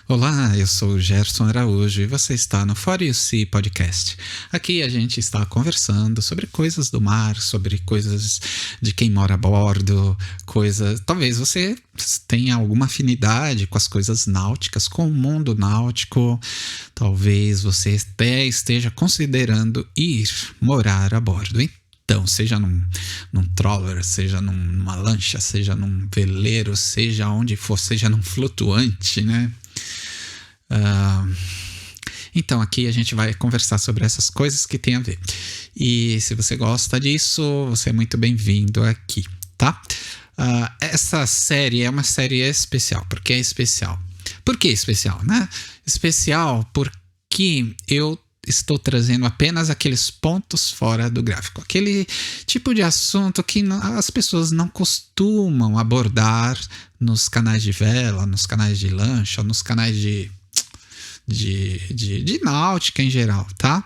Olá, eu sou o Gerson Araújo e você está no For You See Podcast. Aqui a gente está conversando sobre coisas do mar, sobre coisas de quem mora a bordo, coisas. Talvez você tenha alguma afinidade com as coisas náuticas, com o mundo náutico. Talvez você até esteja considerando ir morar a bordo. Então, seja num trawler, seja numa lancha, seja num veleiro, seja onde for, seja num flutuante, né? Então, aqui a gente vai conversar sobre essas coisas que tem a ver. E se você gosta disso, você é muito bem-vindo aqui, tá? Essa série é uma série especial. Por que é especial? Por que especial, né? Especial porque eu estou trazendo apenas aqueles pontos fora do gráfico. Aquele tipo de assunto que as pessoas não costumam abordar nos canais de vela, nos canais de lancha, nos canais de náutica em geral, tá?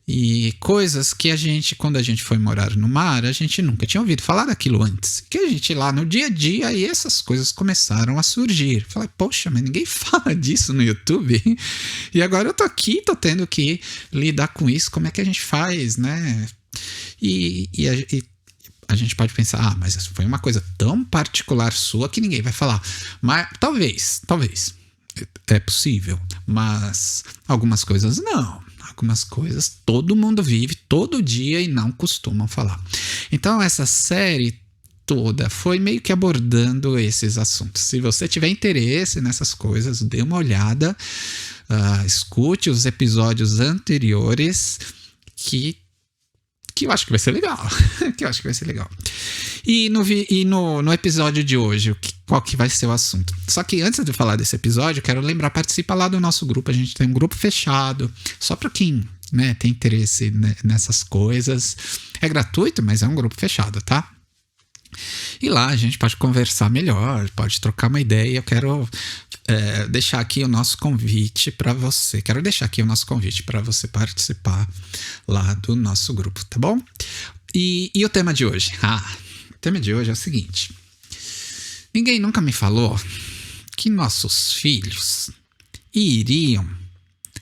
E coisas que quando a gente foi morar no mar, a gente nunca tinha ouvido falar daquilo antes. Que a gente lá no dia a dia, e essas coisas começaram a surgir. Falei, poxa, mas ninguém fala disso no YouTube. E agora eu tô aqui, tô tendo que lidar com isso. Como é que a gente faz, né? E a gente pode pensar, mas foi uma coisa tão particular sua que ninguém vai falar. Mas talvez. É possível, mas algumas coisas não. Algumas coisas todo mundo vive todo dia e não costumam falar. Então essa série toda foi meio que abordando esses assuntos. Se você tiver interesse nessas coisas, dê uma olhada, escute os episódios anteriores que eu acho que vai ser legal. E no episódio de hoje, qual que vai ser o assunto? Só que antes de falar desse episódio, eu quero lembrar, participa lá do nosso grupo. A gente tem um grupo fechado, só para quem, né, tem interesse nessas coisas. É gratuito, mas é um grupo fechado, tá? E lá a gente pode conversar melhor, pode trocar uma ideia. Eu quero deixar aqui o nosso convite para você. Quero deixar aqui o nosso convite para você participar lá do nosso grupo, tá bom? E o tema de hoje? O tema de hoje é o seguinte. Ninguém nunca me falou que nossos filhos iriam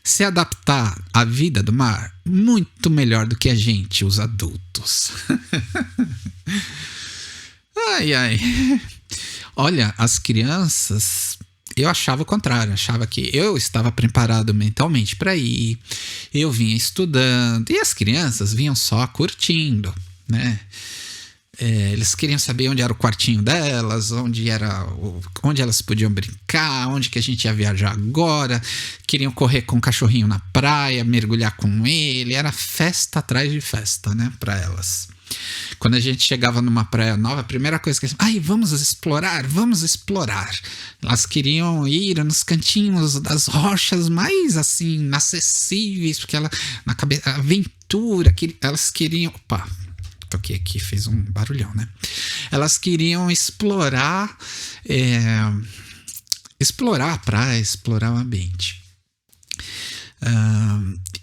se adaptar à vida do mar muito melhor do que a gente, os adultos. Ai. Olha, as crianças, eu achava o contrário, achava que eu estava preparado mentalmente para ir, eu vinha estudando, e as crianças vinham só curtindo, né? Eles queriam saber onde era o quartinho delas, onde elas podiam brincar, onde que a gente ia viajar agora, queriam correr com o cachorrinho na praia, mergulhar com ele, era festa atrás de festa, né, para elas. Quando a gente chegava numa praia nova, a primeira coisa que vamos explorar. Elas queriam ir nos cantinhos das rochas mais assim, inacessíveis, porque na cabeça, a aventura, elas queriam. Opa, toquei aqui, fez um barulhão, né? Elas queriam explorar a praia, explorar o ambiente.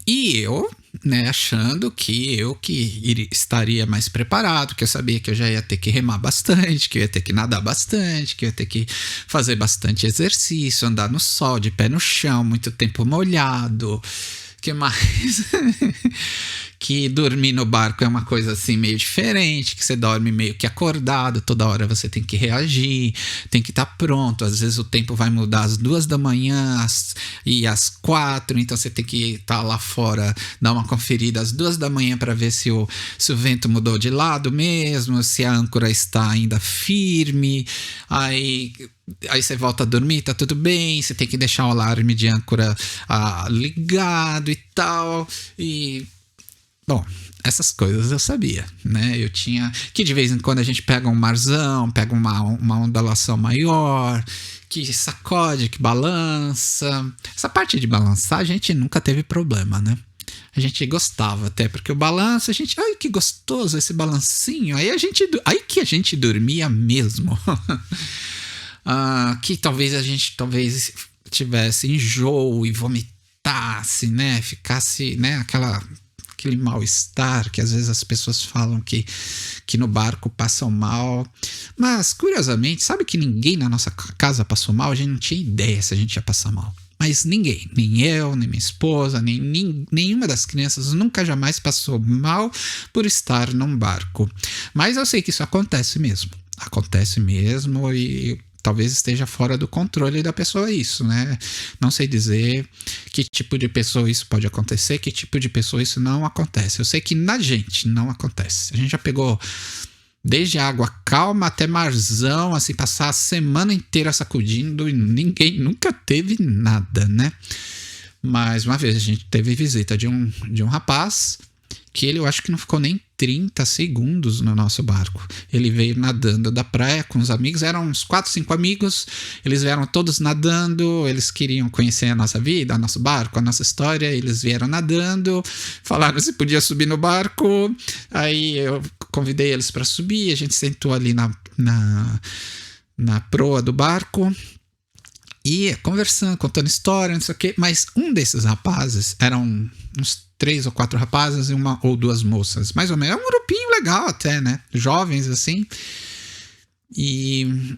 E eu, né, achando que estaria mais preparado, que eu sabia que eu já ia ter que remar bastante, que eu ia ter que nadar bastante, que eu ia ter que fazer bastante exercício, andar no sol, de pé no chão, muito tempo molhado. Que mais? Que dormir no barco é uma coisa assim meio diferente, que você dorme meio que acordado, toda hora você tem que reagir, tem que estar pronto, às vezes o tempo vai mudar às 2 da manhã e às 4, então você tem que estar lá fora, dar uma conferida às 2 da manhã para ver se o vento mudou de lado mesmo, se a âncora está ainda firme, aí você volta a dormir, tá tudo bem, você tem que deixar o alarme de âncora ligado e tal, e bom, essas coisas eu sabia, né? Eu tinha que de vez em quando a gente pega um marzão, pega uma ondulação maior, que sacode, que balança. Essa parte de balançar a gente nunca teve problema, né? A gente gostava até, porque o balanço, ai que gostoso esse balancinho. Aí que a gente dormia mesmo. Que talvez a gente tivesse enjoo e vomitasse, né? Ficasse, né? aquele mal-estar que às vezes as pessoas falam que no barco passam mal. Mas, curiosamente, sabe que ninguém na nossa casa passou mal? A gente não tinha ideia se a gente ia passar mal. Mas ninguém, nem eu, nem minha esposa, nenhuma das crianças nunca jamais passou mal por estar num barco. Mas eu sei que isso acontece mesmo. Acontece mesmo e talvez esteja fora do controle da pessoa isso, né? Não sei dizer que tipo de pessoa isso pode acontecer, que tipo de pessoa isso não acontece. Eu sei que na gente não acontece. A gente já pegou desde água calma até marzão, assim, passar a semana inteira sacudindo e ninguém nunca teve nada, né? Mas uma vez a gente teve visita de um rapaz que eu acho que não ficou nem 30 segundos no nosso barco. Ele veio nadando da praia com os amigos, eram uns 4, 5 amigos, eles vieram todos nadando, eles queriam conhecer a nossa vida, o nosso barco, a nossa história, eles vieram nadando, falaram se podia subir no barco, aí eu convidei eles para subir, a gente sentou ali na proa do barco, e conversando, contando história, não sei o quê, mas um desses rapazes, eram uns 3 ou 4 rapazes e 1 ou 2 moças, mais ou menos, é um grupinho legal até, né, jovens assim, e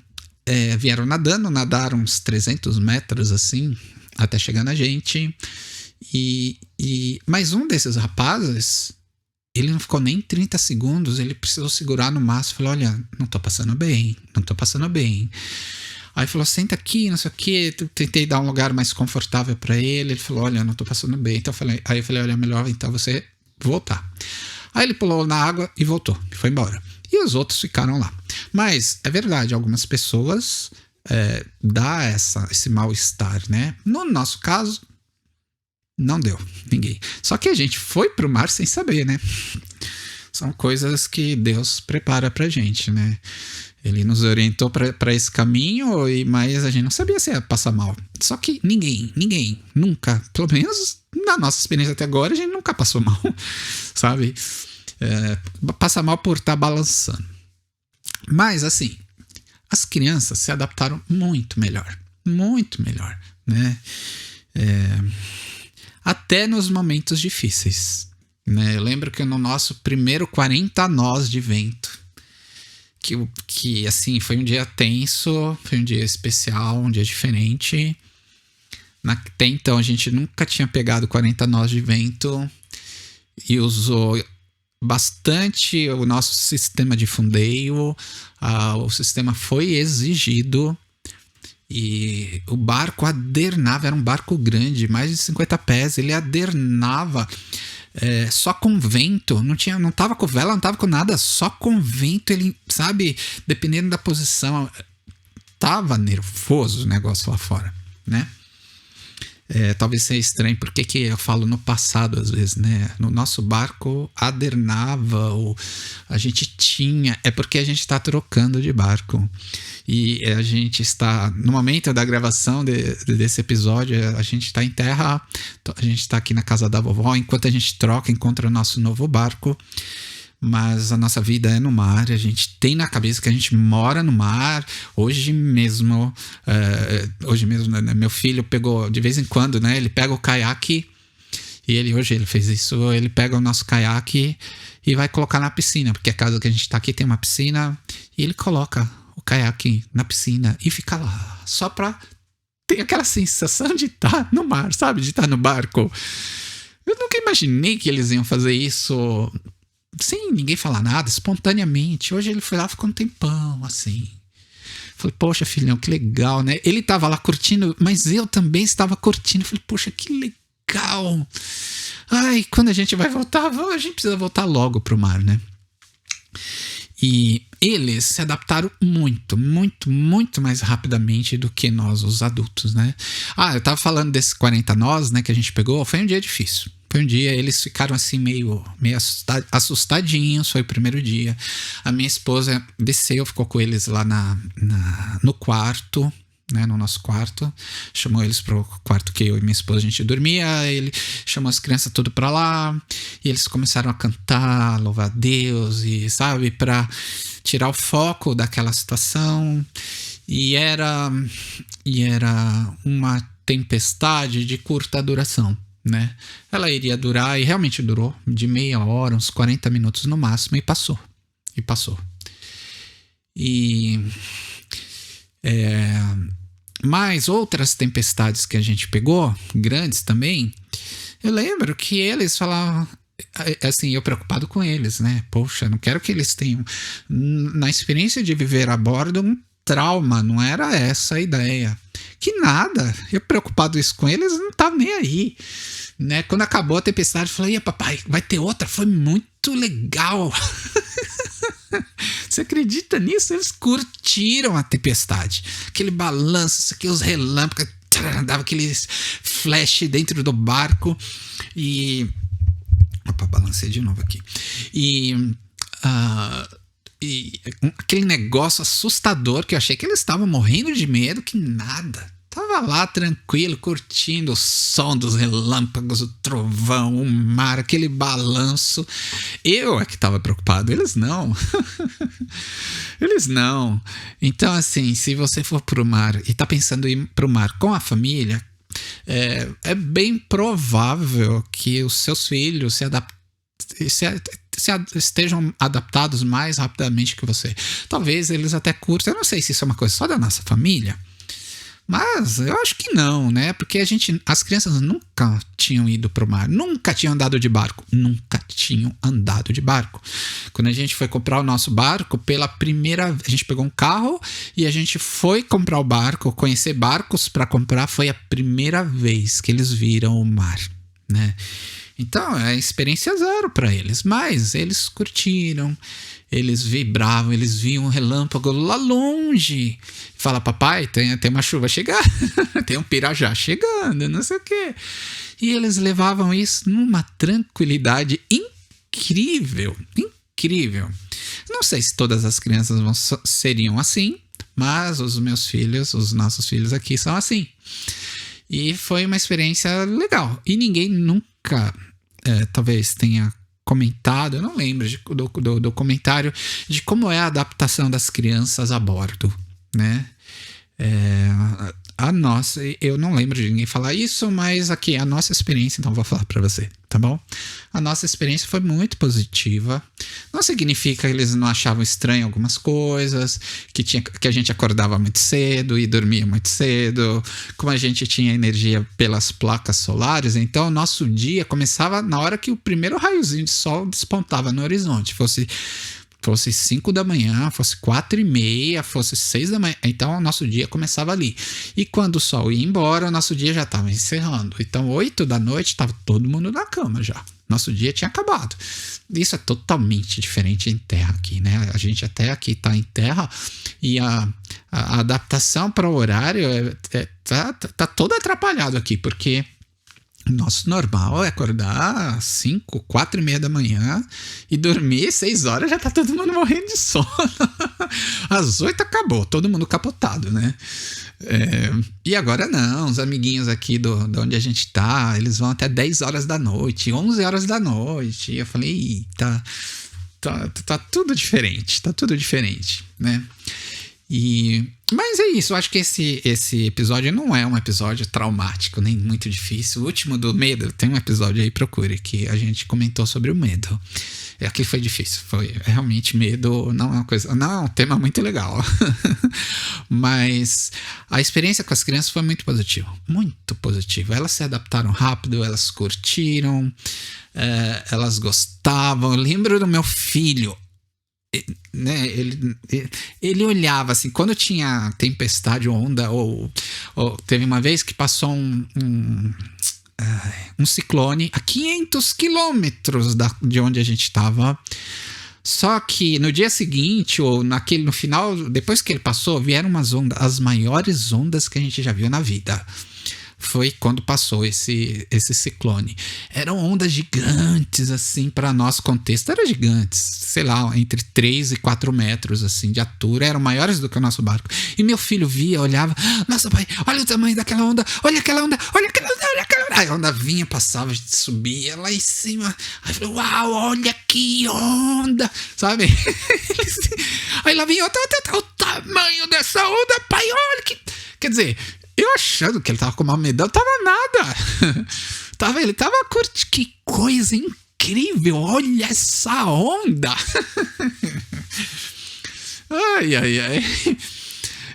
vieram nadando, nadaram uns 300 metros assim, até chegar na gente, mas um desses rapazes, ele não ficou nem 30 segundos, ele precisou segurar no mastro, falou, olha, não tô passando bem. Aí falou, senta aqui, não sei o que. Tentei dar um lugar mais confortável para ele. Ele falou, olha, não tô passando bem. Então aí eu falei, olha, melhor então você voltar. Aí ele pulou na água e voltou, e foi embora. E os outros ficaram lá. Mas é verdade, algumas pessoas dá esse mal-estar, né? No nosso caso, não deu, ninguém. Só que a gente foi pro mar sem saber, né? São coisas que Deus prepara pra gente, né? Ele nos orientou para esse caminho, mas a gente não sabia se ia passar mal. Só que ninguém, nunca, pelo menos na nossa experiência até agora, a gente nunca passou mal, sabe? Passa mal por estar balançando. Mas, assim, as crianças se adaptaram muito melhor, né? Até nos momentos difíceis, né? Eu lembro que no nosso primeiro 40 nós de vento, que assim, foi um dia tenso, foi um dia especial, um dia diferente. Até então a gente nunca tinha pegado 40 nós de vento e usou bastante o nosso sistema de fundeio. O sistema foi exigido e o barco adernava, era um barco grande, mais de 50 pés, ele adernava só com vento, não tava com vela, não tava com nada, só com vento, ele, sabe, dependendo da posição, tava nervoso o negócio lá fora, né? Talvez seja estranho, porque que eu falo no passado às vezes, né? No nosso barco adernava, ou a gente tinha, porque a gente está trocando de barco. E a gente está, no momento da gravação desse episódio, a gente está em terra, a gente está aqui na casa da vovó, enquanto a gente troca, encontra o nosso novo barco. Mas a nossa vida é no mar, a gente tem na cabeça que a gente mora no mar. Hoje mesmo, né, meu filho pegou, de vez em quando, né, ele pega o caiaque, e hoje ele fez isso, ele pega o nosso caiaque e vai colocar na piscina, porque a casa que a gente tá aqui tem uma piscina, e ele coloca o caiaque na piscina e fica lá, só pra ter aquela sensação de estar no mar, sabe, de estar no barco. Eu nunca imaginei que eles iam fazer isso sem ninguém falar nada, espontaneamente. Hoje ele foi lá, ficou um tempão, assim. Falei, poxa, filhão, que legal, né? Ele tava lá curtindo, mas eu também estava curtindo. Falei, poxa, que legal. Ai, quando a gente vai voltar, a gente precisa voltar logo pro mar, né? E eles se adaptaram muito mais rapidamente do que nós, os adultos, né? Eu tava falando desses 40 nós, né, que a gente pegou. Foi um dia difícil. Foi um dia, eles ficaram assim meio assustadinhos, foi o primeiro dia. A minha esposa desceu, ficou com eles lá no quarto, né, no nosso quarto. Chamou eles pro quarto que eu e minha esposa a gente dormia. Ele chamou as crianças tudo pra lá. E eles começaram a cantar, louvar a Deus, e sabe, pra tirar o foco daquela situação. E era uma tempestade de curta duração, né? Ela iria durar, e realmente durou, de meia hora, uns 40 minutos no máximo, e passou. E mais outras tempestades que a gente pegou, grandes também, eu lembro que eles falavam, assim, eu preocupado com eles, né? Poxa, não quero que eles tenham, na experiência de viver a bordo, um trauma, não era essa a ideia. Que nada, eu preocupado isso com eles, não tava nem aí, né? Quando acabou a tempestade, eu falei, papai, vai ter outra, foi muito legal. Você acredita nisso? Eles curtiram a tempestade, aquele balanço, os relâmpagos, dava aqueles flash dentro do barco e... Opa, balancei de novo aqui. E aquele negócio assustador que eu achei que eles estavam morrendo de medo, que nada. Tava lá tranquilo, curtindo o som dos relâmpagos, o trovão, o mar, aquele balanço. Eu é que tava preocupado, eles não. Eles não. Então, assim, se você for pro mar e tá pensando em ir pro mar com a família, é bem provável que os seus filhos estejam adaptados mais rapidamente que você. Talvez eles até curtam. Eu não sei se isso é uma coisa só da nossa família, mas eu acho que não, né? Porque as crianças nunca tinham ido pro mar, nunca tinham andado de barco. Quando a gente foi comprar o nosso barco, pela primeira vez, a gente pegou um carro e a gente foi comprar o barco, conhecer barcos para comprar, foi a primeira vez que eles viram o mar, né? Então, é experiência zero para eles, mas eles curtiram, eles vibravam, eles viam um relâmpago lá longe. Fala, papai, tem uma chuva chegando, tem um pirajá chegando, não sei o quê. E eles levavam isso numa tranquilidade incrível. Não sei se todas as crianças seriam assim, mas os nossos filhos aqui são assim. E foi uma experiência legal. E ninguém nunca, talvez tenha comentado, eu não lembro do comentário de como é a adaptação das crianças a bordo, né? A nossa, eu não lembro de ninguém falar isso, mas aqui a nossa experiência, então vou falar para você, tá bom? A nossa experiência foi muito positiva. Não significa que eles não achavam estranho algumas coisas, que a gente acordava muito cedo e dormia muito cedo, como a gente tinha energia pelas placas solares, então o nosso dia começava na hora que o primeiro raiozinho de sol despontava no horizonte, fosse 5 da manhã, fosse 4:30, fosse 6 da manhã. Então, o nosso dia começava ali. E quando o sol ia embora, o nosso dia já estava encerrando. Então, 8 da noite, estava todo mundo na cama já. Nosso dia tinha acabado. Isso é totalmente diferente em terra aqui, né? A gente até aqui está em terra e a adaptação para o horário tá todo atrapalhado aqui, porque... Nosso normal é acordar 4:30 da manhã e dormir 6 horas, já tá todo mundo morrendo de sono. Às 8 acabou, todo mundo capotado, né? E agora não, os amiguinhos aqui de onde a gente tá, eles vão até 10 horas da noite, 11 horas da noite. E eu falei, tá tudo diferente, né? Mas é isso, eu acho que esse episódio não é um episódio traumático, nem muito difícil. O último do medo, tem um episódio aí, procure, que a gente comentou sobre o medo. Aqui foi difícil, foi realmente medo, não é um tema muito legal. Mas a experiência com as crianças foi muito positiva, muito positiva. Elas se adaptaram rápido, elas curtiram, elas gostavam. Eu lembro do meu filho, né, ele olhava assim, quando tinha tempestade ou onda, ou teve uma vez que passou um ciclone a 500 quilômetros de onde a gente estava. Só que no dia seguinte, ou no final, depois que ele passou, vieram umas ondas, as maiores ondas que a gente já viu na vida. Foi quando passou esse ciclone. Eram ondas gigantes, assim, para nosso contexto. Eram gigantes, sei lá, entre 3 e 4 metros, assim, de altura. Eram maiores do que o nosso barco. E meu filho via, olhava. Nossa, pai, olha o tamanho daquela onda. Olha aquela onda, olha aquela onda, olha aquela onda. Aí a onda vinha, passava, a gente subia lá em cima. Aí falou, uau, olha que onda, sabe? Aí lá vinha outra, o tamanho dessa onda, pai, olha que... Quer dizer... Eu achando que ele tava com mal medão, tava nada. Ele tava curtindo. Que coisa incrível! Olha essa onda! Ai, ai, ai.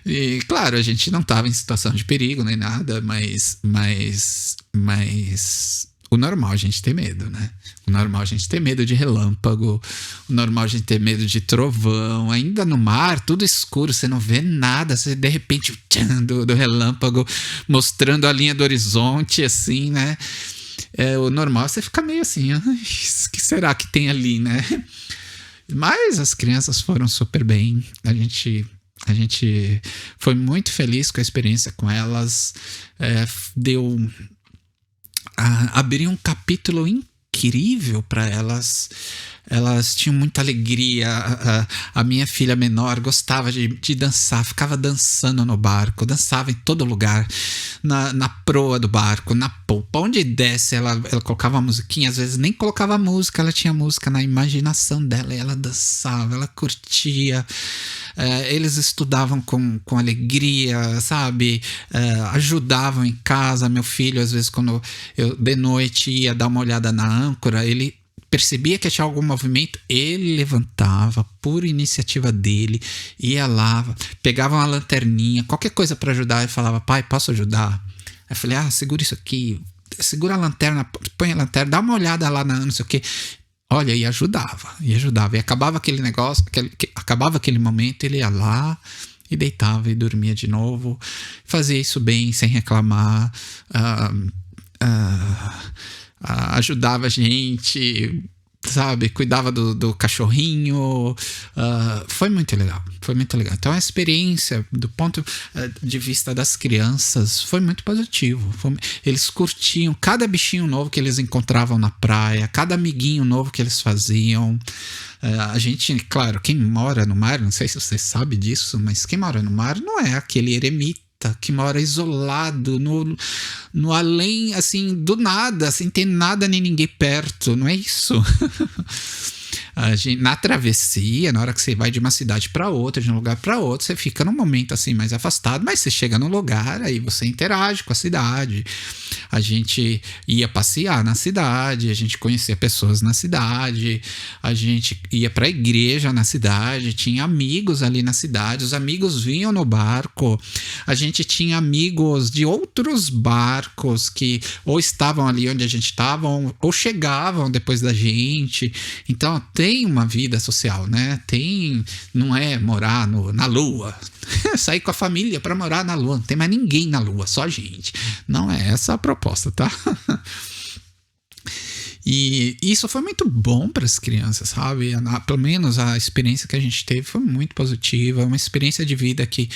E, claro, a gente não tava em situação de perigo nem nada, mas o normal a gente ter medo, né? O normal a gente ter medo de relâmpago, o normal a gente ter medo de trovão, ainda no mar, tudo escuro, você não vê nada, você de repente o tchan do relâmpago mostrando a linha do horizonte, assim, né? O normal você fica meio assim, o que será que tem ali, né? Mas as crianças foram super bem, a gente foi muito feliz com a experiência com elas, abriu um capítulo incrível para elas. Elas tinham muita alegria. A minha filha menor gostava de dançar, ficava dançando no barco, dançava em todo lugar, na proa do barco, na polpa, onde desce, ela colocava uma musiquinha, às vezes nem colocava música, ela tinha música na imaginação dela e ela dançava, ela curtia. Eles estudavam com alegria, sabe? Ajudavam em casa. Meu filho, às vezes, quando eu de noite ia dar uma olhada na âncora, ele percebia que tinha algum movimento, ele levantava por iniciativa dele, ia lá, pegava uma lanterninha, qualquer coisa para ajudar, e falava: pai, posso ajudar? Aí eu falei: segura isso aqui, segura a lanterna, põe a lanterna, dá uma olhada lá na não sei o que. Olha, e ajudava. E acabava aquele negócio, acabava aquele momento, ele ia lá e deitava e dormia de novo. Fazia isso bem, sem reclamar. Ajudava a gente, sabe? Cuidava do cachorrinho. Foi muito legal. Então a experiência, do ponto de vista das crianças, foi muito positivo. Eles curtiam cada bichinho novo que eles encontravam na praia, cada amiguinho novo que eles faziam. A gente, claro, quem mora no mar, não sei se você sabe disso, mas quem mora no mar não é aquele eremita que mora isolado no além, assim, do nada, sem ter nada nem ninguém perto, não é isso? Na travessia, na hora que você vai de uma cidade para outra, de um lugar para outro, você fica num momento assim mais afastado, mas você chega num lugar, aí você interage com a cidade. A gente ia passear na cidade, a gente conhecia pessoas na cidade, a gente ia para a igreja na cidade, tinha amigos ali na cidade, os amigos vinham no barco, a gente tinha amigos de outros barcos que ou estavam ali onde a gente estava ou chegavam depois da gente. Então tem uma vida social, né? Não é morar na Lua, sair com a família para morar na Lua, não tem mais ninguém na Lua, só gente. Não é essa a proposta, tá? E isso foi muito bom para as crianças, sabe? Pelo menos a experiência que a gente teve foi muito positiva, uma experiência de vida que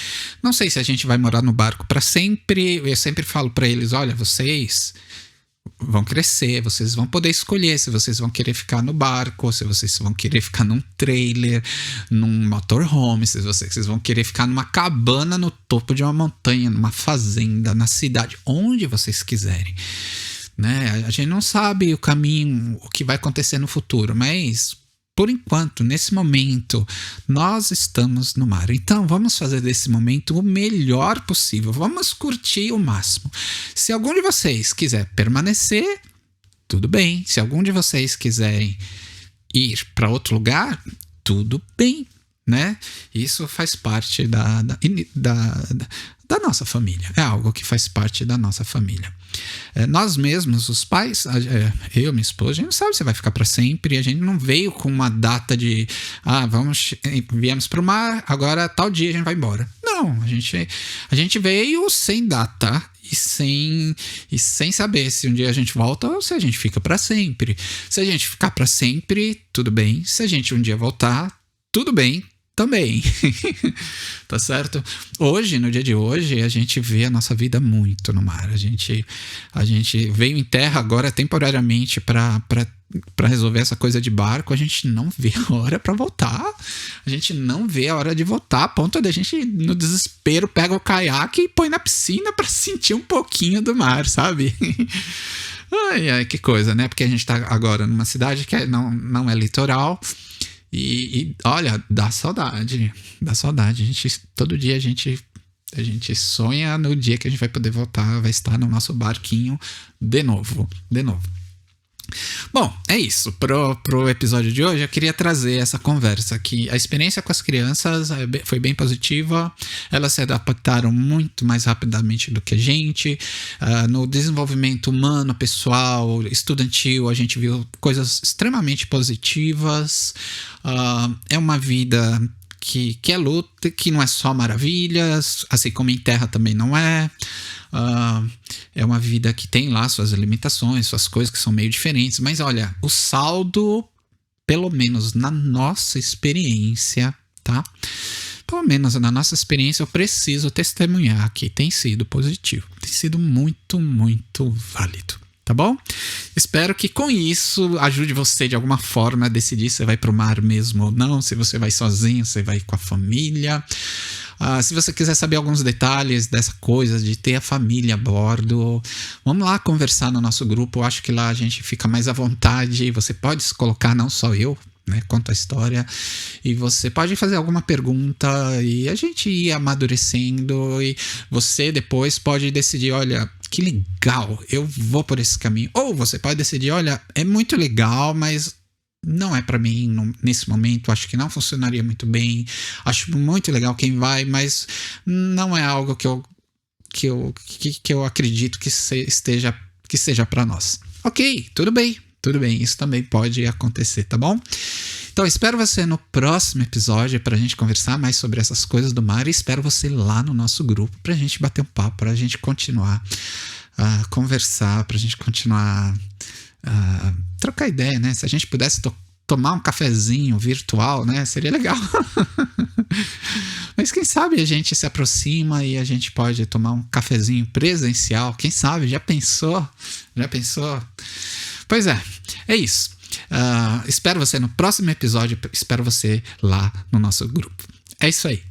não sei se a gente vai morar no barco para sempre. Eu sempre falo para eles: olha, vocês vão crescer, vocês vão poder escolher se vocês vão querer ficar no barco, se vocês vão querer ficar num trailer, num motorhome, se vocês vão querer ficar numa cabana no topo de uma montanha, numa fazenda, na cidade, onde vocês quiserem, né? A gente não sabe o caminho, o que vai acontecer no futuro, mas por enquanto, nesse momento, nós estamos no mar. Então, vamos fazer desse momento o melhor possível. Vamos curtir o máximo. Se algum de vocês quiser permanecer, tudo bem. Se algum de vocês quiserem ir para outro lugar, tudo bem, né? Isso faz parte da nossa família. É algo que faz parte da nossa família. Nós mesmos, os pais, eu, minha esposa, a gente não sabe se vai ficar para sempre. A gente não veio com uma data de viemos para o mar, agora tal dia a gente vai embora. Não, a gente veio sem data e sem saber se um dia a gente volta ou se a gente fica para sempre. Se a gente ficar para sempre, tudo bem. Se a gente um dia voltar, tudo bem também. Tá certo? Hoje, no dia de hoje, a gente vê a nossa vida muito no mar. A gente veio em terra agora temporariamente para resolver essa coisa de barco. A gente não vê a hora para voltar. A gente não vê a hora de voltar, a ponto de a gente, no desespero, pega o caiaque e põe na piscina para sentir um pouquinho do mar, sabe? Ai, que coisa, né? Porque a gente tá agora numa cidade que não é litoral. E olha, dá saudade. Todo dia a gente A gente sonha no dia que a gente vai poder voltar, vai estar no nosso barquinho de novo. Bom, é isso. Pro episódio de hoje, eu queria trazer essa conversa que a experiência com as crianças foi bem positiva. Elas se adaptaram muito mais rapidamente do que a gente. No desenvolvimento humano, pessoal, estudantil, a gente viu coisas extremamente positivas. É uma vida que é luta, que não é só maravilhas, assim como em terra também não é. É uma vida que tem lá suas limitações, suas coisas que são meio diferentes, mas olha, o saldo, pelo menos na nossa experiência, tá? Pelo menos na nossa experiência, eu preciso testemunhar que tem sido positivo, tem sido muito, muito válido. Tá bom? Espero que com isso ajude você de alguma forma a decidir se vai pro mar mesmo ou não, se você vai sozinho, se vai com a família. Se você quiser saber alguns detalhes dessa coisa de ter a família a bordo, vamos lá conversar no nosso grupo. Eu acho que lá a gente fica mais à vontade. Você pode se colocar, não só eu, né, conta a história, e você pode fazer alguma pergunta e a gente ir amadurecendo e você depois pode decidir, olha, que legal, eu vou por esse caminho. Ou você pode decidir, olha, é muito legal, mas não é pra mim nesse momento, acho que não funcionaria muito bem, acho muito legal quem vai, mas não é algo que eu acredito que seja pra nós. Ok, tudo bem, isso também pode acontecer, tá bom? Então, espero você no próximo episódio pra gente conversar mais sobre essas coisas do mar e espero você lá no nosso grupo pra gente bater um papo, pra gente continuar a conversar, pra gente continuar a trocar ideia, né? Se a gente pudesse tomar um cafezinho virtual, né? Seria legal. Mas quem sabe a gente se aproxima e a gente pode tomar um cafezinho presencial, quem sabe? Já pensou? Pois é isso. Espero você no próximo episódio. Espero você lá no nosso grupo. É isso aí.